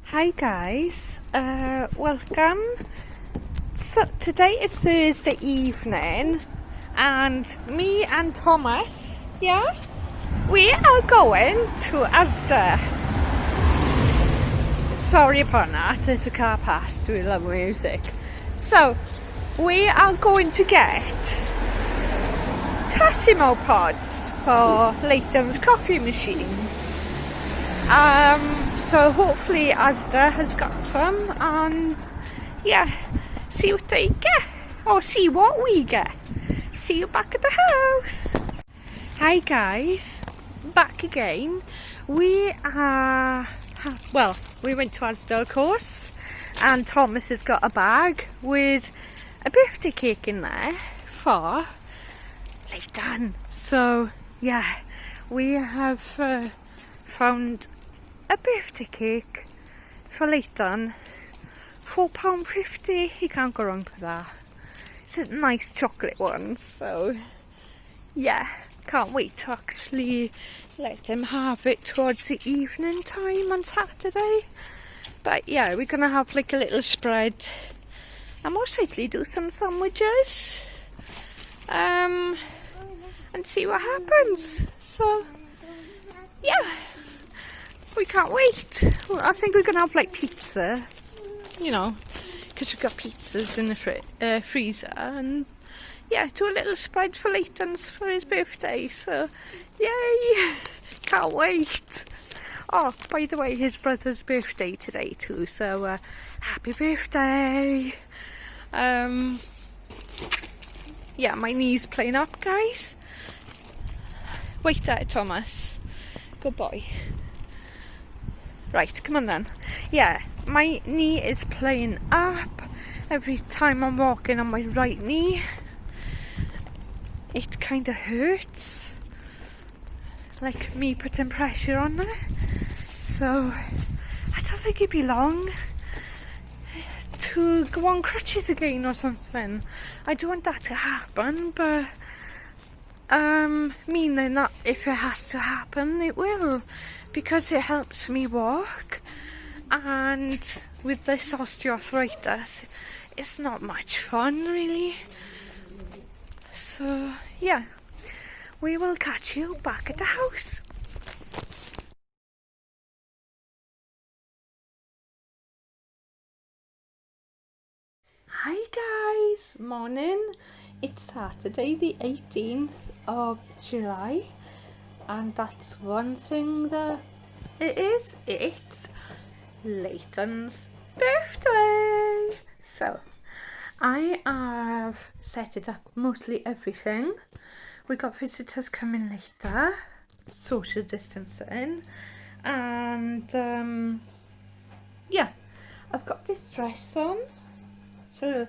Hi guys, welcome. So today is Thursday evening and me and Thomas, we are going to Asda. Sorry upon that, there's a car past, we love music. So we are going to get Tassimo pods for Leighton's coffee machine. So hopefully Asda has got some, and see what they get, or see what we get. See you back at the house. Hi guys, back again. We are, we went to Asda of course, and Thomas has got a bag with a birthday cake in there for Leighton. So we have found a birthday cake for Leighton, £4.50. You can't go wrong with that. It's a nice chocolate one, so can't wait to actually let him have it towards the evening time on Saturday. But we're gonna have like a little spread and most likely do some sandwiches and see what happens. So we can't wait. I think we're gonna have like pizza, because we've got pizzas in the freezer, and do a little spread for Leighton's for his birthday. So yay! Can't wait. Oh, by the way, his brother's birthday today too. So happy birthday. My knee's playing up, guys. Wait there, Thomas. Good boy. Right, come on then. My knee is playing up every time I'm walking on my right knee. It kind of hurts, like me putting pressure on it. So I don't think it'd be long to go on crutches again or something. I don't want that to happen, but meaning that if it has to happen, it will, because it helps me walk. And with this osteoarthritis, it's not much fun really. So we will catch you back at the house. Hi guys, morning. It's Saturday the 18th of July, and that's one thing that it's Leighton's birthday. So I have set it up, mostly everything. We got visitors coming later, social distancing, and I've got this dress on. So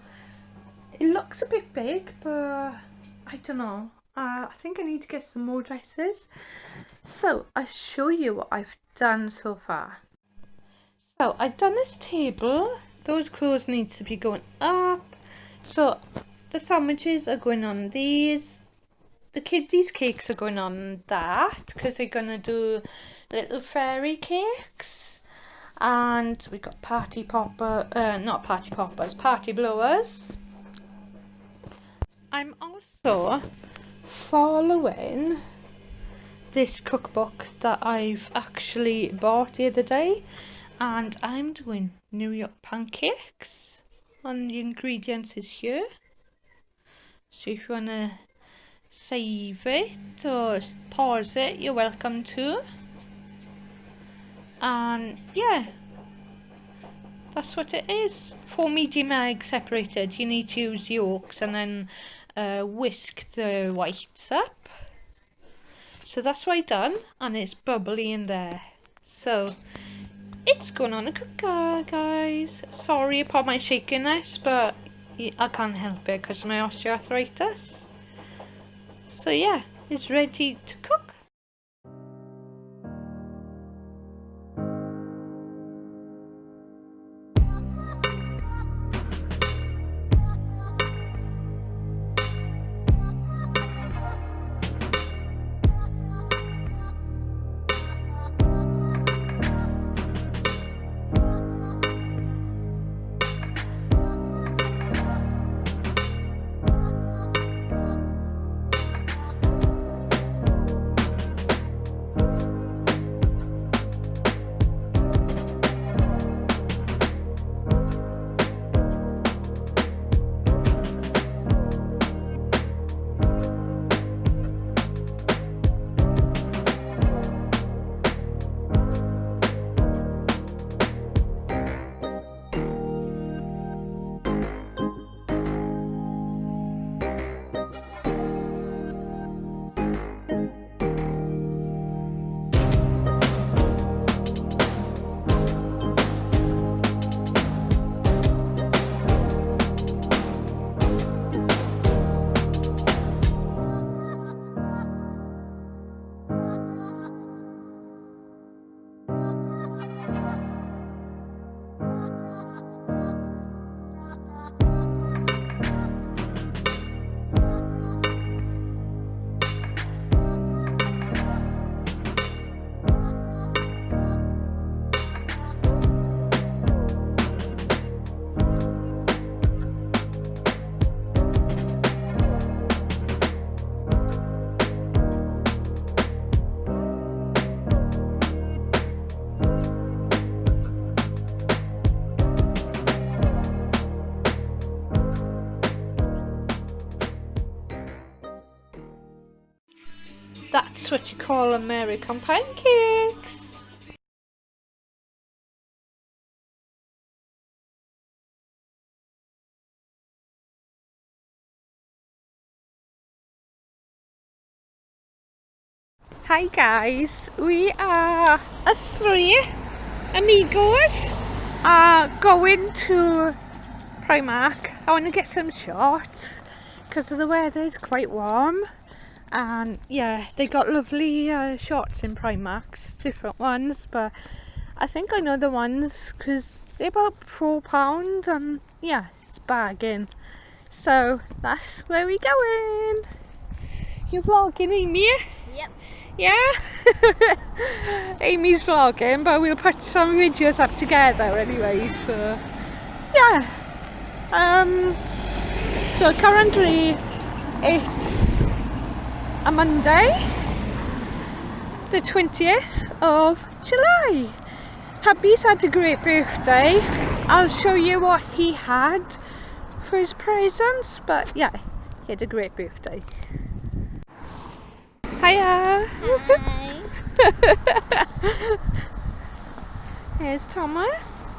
it looks a bit big, but I don't know. I think I need to get some more dresses. So I'll show you what I've done so far. So I've done this table. Those clothes need to be going up. So the sandwiches are going on these. The kiddies' cakes are going on that, because they're going to do little fairy cakes. And we got party blowers. I'm also following this cookbook that I've actually bought the other day, and I'm doing New York pancakes, and the ingredients is here. So if you want to save it or pause it, you're welcome to. And that's what it is. 4 medium eggs separated. You need to use yolks and then whisk the whites up. So that's what I've done, and it's bubbly in there. So it's going on a cooker, guys. Sorry about my shakiness, but I can't help it because of my osteoarthritis. So it's ready to cook. That's what you call American pancakes. Hi guys, we are us three amigos going to Primark. I want to get some shorts because the weather is quite warm, and yeah, they got lovely shorts in Primarks, different ones, but I think I know the ones because they're about £4 and yeah, it's bargain. So that's where we're going. You vlogging, Amy? Yep. Yeah? Amy's vlogging, but we'll put some videos up together anyway, so yeah. So currently it's a Monday, the 20th of July. Hubby's had a great birthday. I'll show you what he had for his presents, but yeah, he had a great birthday. Hiya! Hi. Here's Thomas.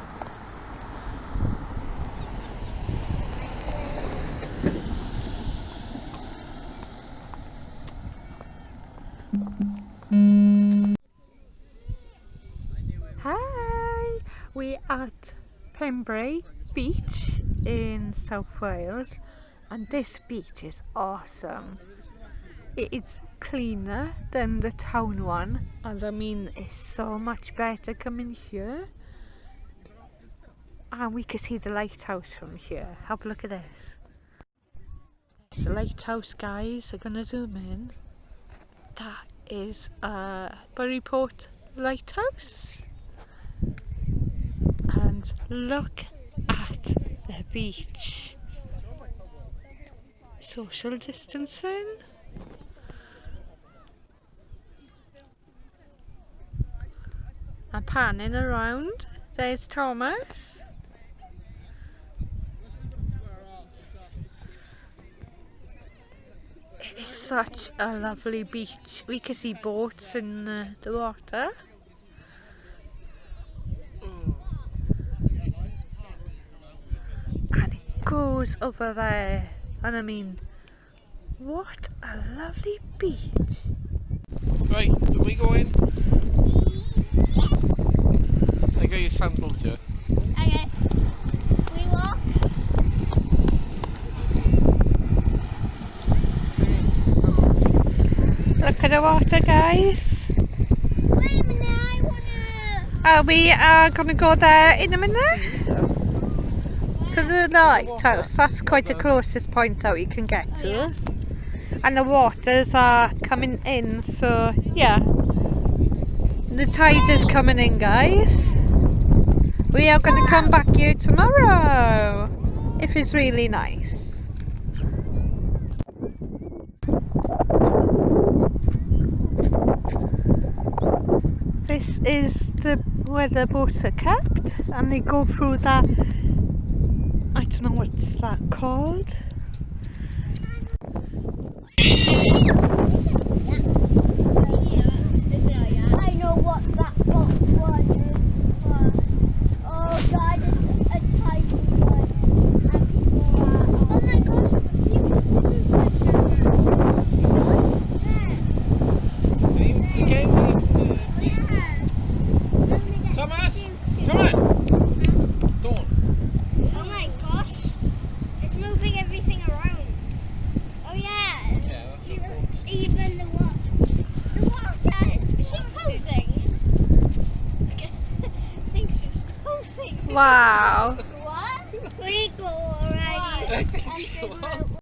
Hi! We're at Pembrey Beach in South Wales, and this beach is awesome. It's cleaner than the town one, and I mean it's so much better coming here, and we can see the lighthouse from here. Have a look at this. It's the lighthouse, guys. I'm gonna zoom in. That is Buryport Lighthouse, and look at the beach. Social distancing. I'm panning around. There's Thomas. It's such a lovely beach. We can see boats in the water. And it goes over there. And I mean, what a lovely beach. Right, do we go in? I got your sandals here. Okay. We walk. Look at the water, guys. Wait a minute, I wanna. We are going to go there in a minute. To the lighthouse. That's quite the closest point that we can get to. Yeah. And the waters are coming in, so yeah. The tide is coming in, guys. We are going to come back here tomorrow if it's really nice. This is where the boats are kept, and they go through that, I don't know what's that called. I know what that box was. Oh God, it's a tiny one. Oh my gosh, you Thomas! Thomas! Don't. Oh my gosh, it's moving everything around. Oh yeah, Yeah, that's the boat. even the water. The water is posing. Thinks she's posing. Wow. What? We go already. What?